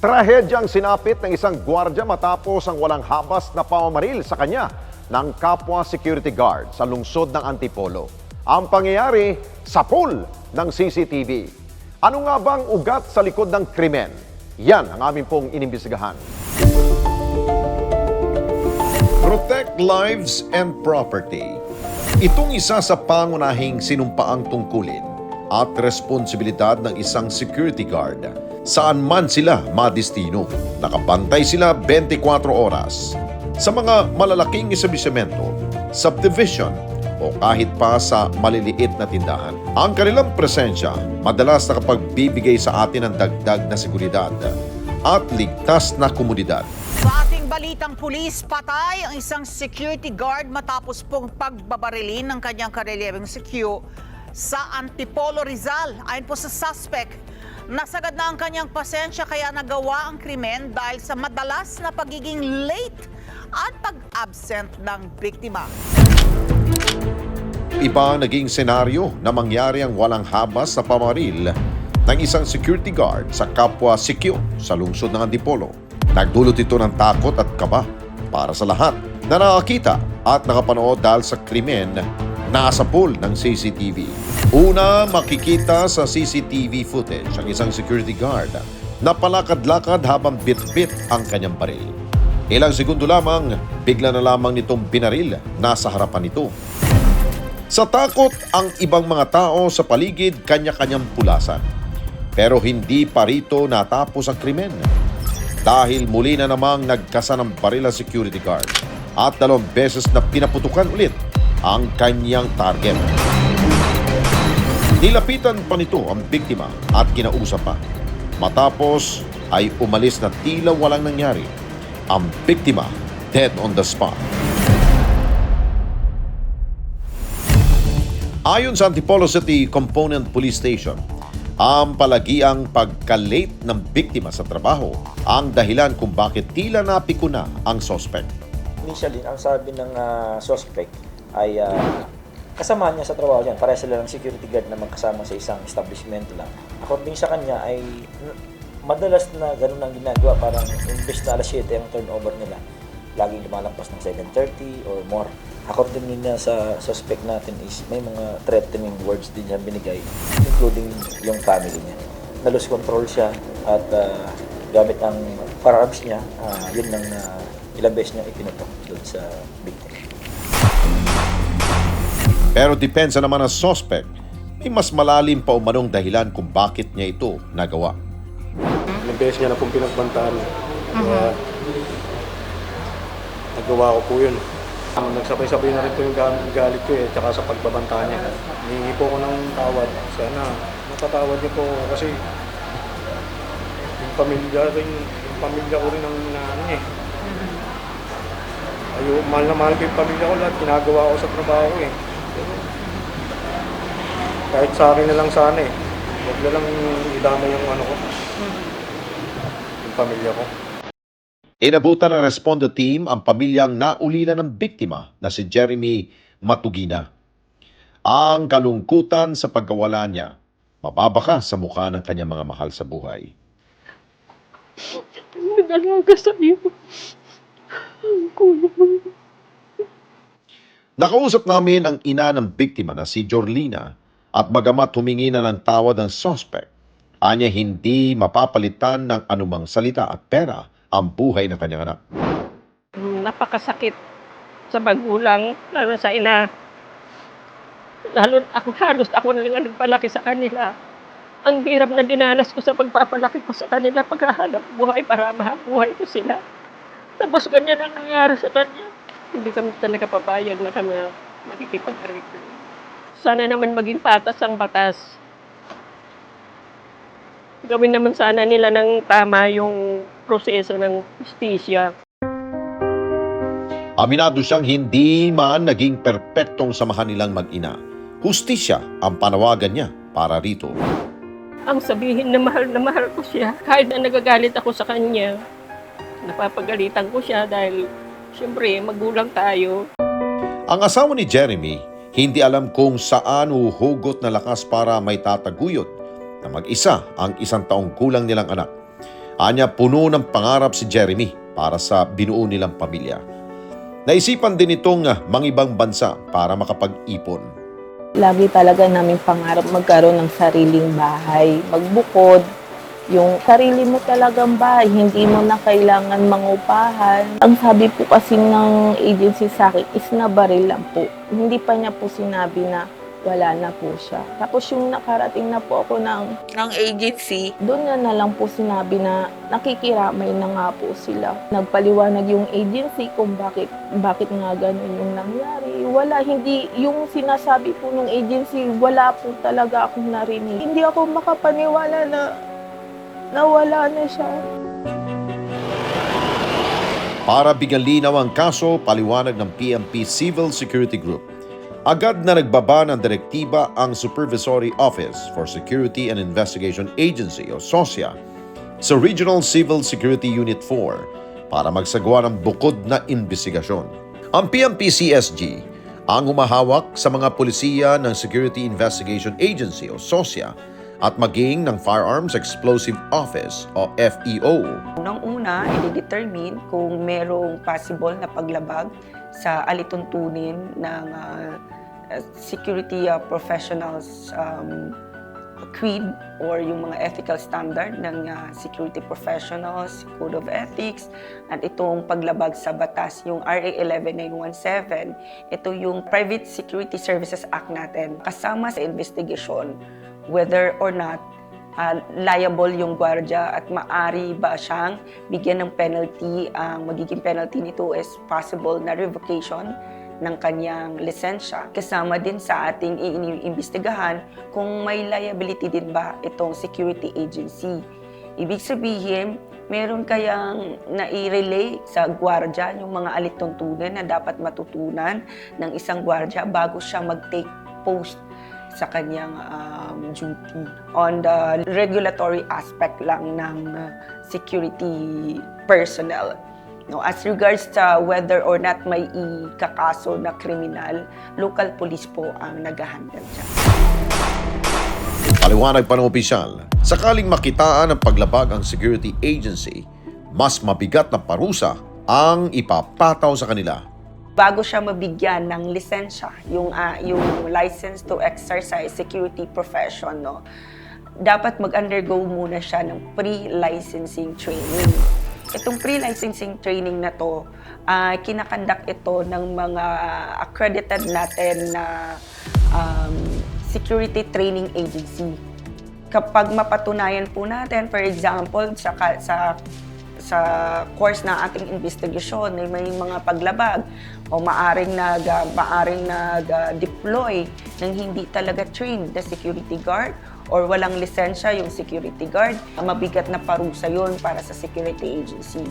Trahedyang sinapit ng isang gwardya matapos ang walang habas na pamamaril sa kanya ng kapwa security guard sa lungsod ng Antipolo. Ang pangyayari sa pool ng CCTV. Ano nga bang ugat sa likod ng krimen? Yan ang aming pong inimbestigahan. Protect lives and property. Itong isa sa pangunahing sinumpaang tungkulin at responsibilidad ng isang security guard. Saan man sila madistino, nakabantay sila 24 oras. Sa mga malalaking establishmento, subdivision o kahit pa sa maliliit na tindahan. Ang kanilang presensya madalas nakapagbibigay sa atin ng dagdag na seguridad at ligtas na komunidad. Sa ating balitang pulis, patay ang isang security guard matapos pong pagbabarilin ng kanyang karelyebeng CQ sa Antipolo, Rizal. Ayon po sa suspect, nasagad na ang kanyang pasensya kaya nagawa ang krimen dahil sa madalas na pagiging late at pag-absent ng biktima. Iba naging senaryo na mangyari ang walang habas sa pamaril ng isang security guard sa kapwa CQ sa lungsod ng Antipolo. Nagdulot ito ng takot at kaba para sa lahat na nakakita at nakapanood dahil sa krimen nasa pool ng CCTV. Una, makikita sa CCTV footage ang isang security guard na palakad-lakad habang bit-bit ang kanyang baril. Ilang segundo lamang, bigla na lamang nitong binaril nasa harapan nito. Sa takot, ang ibang mga tao sa paligid kanya-kanyang pulasan. Pero hindi pa rito natapos ang krimen. Dahil muli na namang nagkasa ng baril ang security guard at 2 beses na pinaputukan ulit ang kanyang target. Nilapitan pa nito ang biktima at kinausap pa. Matapos ay umalis na tila walang nangyari. Ang biktima dead on the spot. Ayon sa Antipolo City Component Police Station, ang palagiang pagka-late ng biktima sa trabaho ang dahilan kung bakit tila napikuna ang suspect. Initially, ang sabi ng suspect ay kasama niya sa trabaho niyan. Pareha sila ng security guard na magkasama sa isang establishment lang. According sa kanya ay madalas na ganun ang ginagawa. Parang imbes na alas 7 ang turnover nila, laging lumalampas ng 7:30 or more. According niya sa suspect natin is may mga threatening words din siya binigay, including yung family niya. Na-lose control siya at gamit ang firearms niya, yun lang na ilang beses niya ipinutok doon sa victim. Pero depensa naman ang suspect, may mas malalim pa umanong dahilan kung bakit niya ito nagawa. Ilang beses niya na pong pinagbantaan. Kaya nagawa ko po yun. Nagsabay-sabay na rin po yung galit ko tsaka sa pagbabanta niya. Hihingi po ko ng tawad. Sana matatawad niyo po kasi yung pamilya ko rin ang inaano niya. Mahal na mahal ko yung pamilya ko, lahat ginagawa ko sa trabaho eh. Kahit sa akin na lang sana eh. Huwag na lang idama yung ano ko. Yung pamilya ko. Inabutan ng responde team ang pamilyang naulilan ng biktima na si Jeremy Matugina. Ang kalungkutan sa pagkawala niya, mababaka sa mukha ng kanyang mga mahal sa buhay. Nag-alaga sa'yo. Nakausap namin ang ina ng biktima na si Jorlina at bagamat humingi na ng tawad ang suspect, anya hindi mapapalitan ng anumang salita at pera ang buhay ng kanyang anak. Napakasakit sa magulang, lalo sa ina. Lalo halos ako na lang nagpalaki sa kanila. Ang hirap na dinanas ko sa pagpapalaki ko sa kanila, paghahanap buhay para mahabuhay ko sila. Tapos ganyan ang nangyari sa kanya. Hindi kami talaga papayag na kami makikipag-arreglo. Sana naman maging patas ang batas. Gawin naman sana nila ng tama yung proseso ng justisya. Aminado siyang hindi man naging perpektong samahan nilang mag-ina. Hustisya ang panawagan niya para rito. Ang sabihin na mahal ko siya, kahit na nagagalit ako sa kanya, napapagalitan ko siya dahil siyempre magulang tayo. Ang asawa ni Jeremy, hindi alam kung saan uhugot na lakas para may tataguyod na mag-isa ang 1 taong kulang nilang anak. Anya puno ng pangarap si Jeremy para sa binuo nilang pamilya. Naisipan din itong mangibang bansa para makapag-ipon. Lagi talaga namin pangarap magkaroon ng sariling bahay, magbukod. Yung sarili mo talagang bahay, hindi mo na kailangan mangupahan. Ang sabi po kasi ng agency sa akin is nabaril lang po. Hindi pa niya po sinabi na wala na po siya. Tapos yung nakarating na po ako ng agency, doon na lang po sinabi na nakikiramay na nga po sila. Nagpaliwanag yung agency kung bakit nga ganun yung nangyari. Wala, hindi, yung sinasabi po ng agency, wala po talaga akong narinig. Hindi ako makapaniwala na wala na siya. Para bigyan linaw ang kaso, paliwanag ng PNP Civil Security Group. Agad na nagbaba ng direktiba ang Supervisory Office for Security and Investigation Agency o SOSIA sa Regional Civil Security Unit 4 para magsagawa ng bukod na investigasyon. Ang PNP-CSG ang humahawak sa mga pulisiya ng Security Investigation Agency o SOSIA at maging ng Firearms Explosive Office o FEO. Unang-una, i-determine kung merong possible na paglabag sa alituntunin ng security professionals creed or yung mga ethical standard ng security professionals, code of ethics, at itong paglabag sa batas, yung RA 11917, ito yung Private Security Services Act natin, kasama sa investigation whether or not liable yung gwardiya at maari ba siyang bigyan ng penalty. Ang magiging penalty nito is possible na revocation ng kanyang lisensya. Kasama din sa ating iimbestigahan kung may liability din ba itong security agency. Ibig sabihin, meron kayang nai-relay sa gwardiya yung mga alituntunan na dapat matutunan ng isang gwardiya bago siya mag-take post sa kanyang duty. On the regulatory aspect lang ng security personnel. No, as regards sa whether or not may ikakaso na kriminal, local police po ang nag-handle dyan. Paliwanag pa ng opisyal, sakaling makitaan ng paglabag ang security agency, mas mabigat na parusa ang ipapataw sa kanila. Bago siya mabigyan ng lisensya, yung license to exercise security profession, no, dapat mag-undergo muna siya ng pre-licensing training. Itong pre-licensing training na to, kinakandak ito ng mga accredited natin na security training agency. Kapag mapatunayan po natin, for example, sa course ng ating investigasyon ay may mga paglabag o maaring nag-deploy ng hindi talaga trained na security guard or walang lisensya yung security guard, mabigat na parusa yun para sa security agency.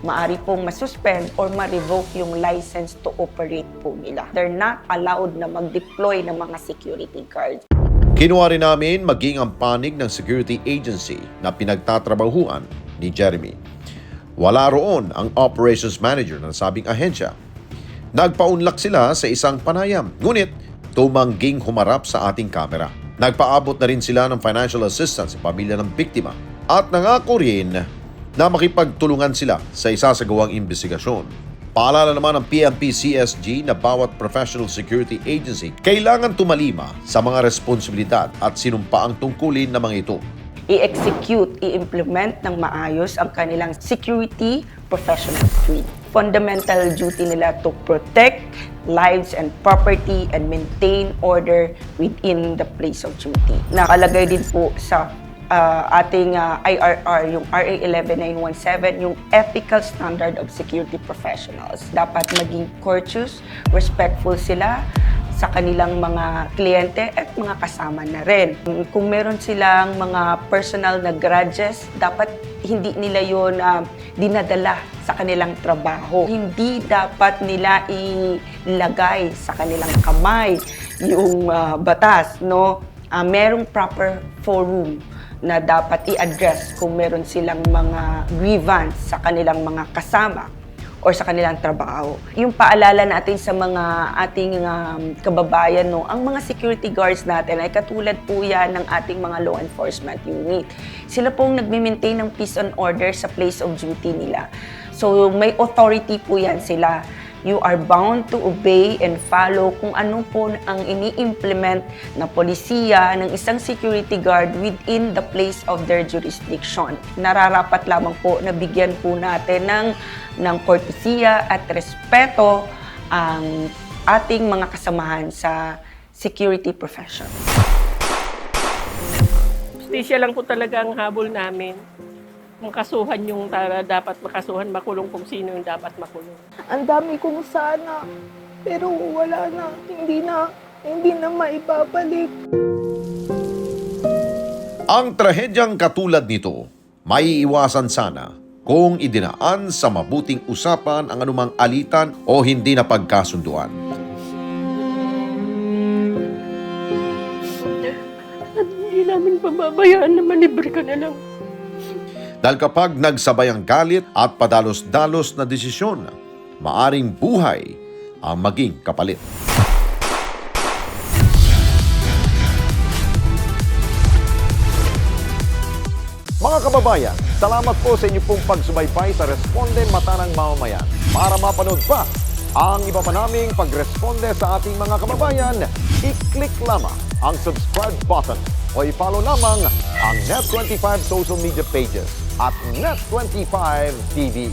Maari pong masuspend or ma-revoke yung license to operate po nila. They're not allowed na mag-deploy ng mga security guards. Kinuha rin namin maging ang panig ng security agency na pinagtatrabahuan ni Jeremy. Wala roon ang operations manager ng sabing ahensya. Nagpaunlak sila sa isang panayam, ngunit tumangging humarap sa ating kamera. Nagpaabot na rin sila ng financial assistance sa pamilya ng biktima at nangako rin na makipagtulungan sila sa isasagawang investigasyon. Paalala naman ng PNP-CSG na bawat professional security agency kailangan tumalima sa mga responsibilidad at sinumpaang tungkulin ng mga ito. I-execute, i-implement ng maayos ang kanilang security professional creed. Fundamental duty nila to protect lives and property and maintain order within the place of duty. Nakalagay din po sa ating IRR, yung RA 11917, yung ethical standard of security professionals. Dapat maging courteous, respectful sila sa kanilang mga kliyente at mga kasama na rin. Kung meron silang mga personal na grudges, dapat hindi nila yun dinadala sa kanilang trabaho. Hindi dapat nila ilagay sa kanilang kamay yung batas, no? Merong proper forum na dapat i-address kung meron silang mga grievance sa kanilang mga kasama or sa kanilang trabaho. Yung paalala natin sa mga ating kababayan, no, ang mga security guards natin ay katulad po yan ng ating mga law enforcement unit. Sila pong nagmi-maintain ng peace and order sa place of duty nila. So may authority po yan sila. You are bound to obey and follow kung ano po ang ini-implement na polisiya ng isang security guard within the place of their jurisdiction. Nararapat lamang po na bigyan po natin ng kortesiya at respeto ang ating mga kasamahan sa security profession. Justisya lang po talaga ang habol namin. Makasuhan yung dapat makasuhan, makulong kung sino yung dapat makulong. Ang dami kong sana, pero wala na, hindi na maibabalik. Ang trahedyang katulad nito, maiiwasan sana kung idinaan sa mabuting usapan ang anumang alitan o hindi na pagkasunduan. At hindi namin pababayaan na malibre ka na lang. Dahil kapag nagsabay ang galit at padalos-dalos na desisyon, maaring buhay ang maging kapalit. Mga kababayan, salamat po sa inyo pong pagsubaybay sa Responde Mata ng Mamamayan. Para mapanood pa ang iba pa naming pagresponde sa ating mga kababayan, i-click lamang ang subscribe button o i-follow lamang ang Net25 social media pages at Net25 TV.